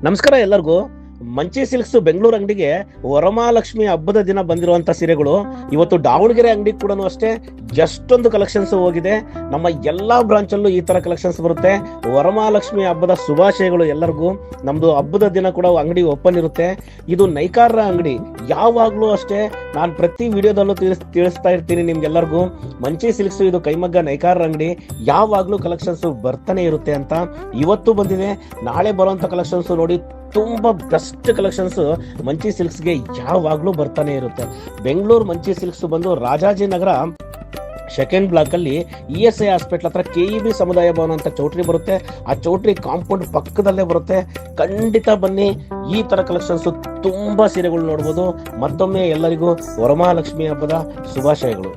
ನಮಸ್ಕಾರ ಎಲ್ಲರಿಗೂ. ಮಂಚಿ ಸಿಲ್ಕ್ಸ್ ಬೆಂಗಳೂರು ಅಂಗಡಿಗೆ ವರಮಹಾಲಕ್ಷ್ಮಿ ಹಬ್ಬದ ದಿನ ಬಂದಿರುವಂತ ಸೀರೆಗಳು ಇವತ್ತು ದಾವಣಗೆರೆ ಅಂಗಡಿ ಕೂಡ ಅಷ್ಟೇ ಎಷ್ಟೊಂದು ಕಲೆಕ್ಷನ್ಸ್ ಹೋಗಿದೆ. ನಮ್ಮ ಎಲ್ಲಾ ಬ್ರಾಂಚ್ ಅಲ್ಲೂ ಈ ತರ ಕಲೆಕ್ಷನ್ಸ್ ಬರುತ್ತೆ. ವರಮಹಾಲಕ್ಷ್ಮಿ ಹಬ್ಬದ ಶುಭಾಶಯಗಳು ಎಲ್ಲರಿಗೂ. ನಮ್ದು ಹಬ್ಬದ ದಿನ ಕೂಡ ಅಂಗಡಿ ಓಪನ್ ಇರುತ್ತೆ. ಇದು ನೈಕಾರರ ಅಂಗಡಿ. ಯಾವಾಗ್ಲೂ ಅಷ್ಟೇ ನಾನು ಪ್ರತಿ ವಿಡಿಯೋದಲ್ಲೂ ತಿಳಿಸ್ತಾ ಇರ್ತೀನಿ ನಿಮ್ಗೆಲ್ಲರಿಗೂ. ಮಂಚಿ ಸಿಲ್ಕ್ಸ್ ಇದು ಕೈಮಗ್ಗ ನೈಕಾರರ ಅಂಗಡಿ. ಯಾವಾಗ್ಲೂ ಕಲೆಕ್ಷನ್ಸ್ ಬರ್ತಾನೆ ಇರುತ್ತೆ ಅಂತ. ಇವತ್ತು ಬಂದಿದೆ, ನಾಳೆ ಬರುವಂತ ಕಲೆಕ್ಷನ್ಸ್ ನೋಡಿ ತುಂಬಾ ಬೆಸ್ಟ್ ಕಲೆಕ್ಷನ್ಸ್ ಮಂಚಿ ಸಿಲ್ಕ್ಸ್ಗೆ ಯಾವಾಗ್ಲೂ ಬರ್ತಾನೆ ಇರುತ್ತೆ. ಬೆಂಗಳೂರು ಮಂಚಿ ಸಿಲ್ಕ್ಸ್ ಬಂದು ರಾಜಾಜಿನಗರ ಸೆಕೆಂಡ್ ಬ್ಲಾಕ್ ಅಲ್ಲಿ ESI ಹಾಸ್ಪಿಟಲ್ ಹತ್ರ KEB ಸಮುದಾಯ ಭವನ ಅಂತ ಚೌಟ್ರಿ ಬರುತ್ತೆ. ಆ ಚೌಟ್ರಿ ಕಾಂಪೌಂಡ್ ಪಕ್ಕದಲ್ಲೇ ಬರುತ್ತೆ. ಖಂಡಿತ ಬನ್ನಿ, ಈ ತರ ಕಲೆಕ್ಷನ್ಸ್ ತುಂಬಾ ಸೀರೆಗಳು ನೋಡ್ಬೋದು. ಮತ್ತೊಮ್ಮೆ ಎಲ್ಲರಿಗೂ ವರಮಹಾಲಕ್ಷ್ಮಿ ಹಬ್ಬದ ಶುಭಾಶಯಗಳು.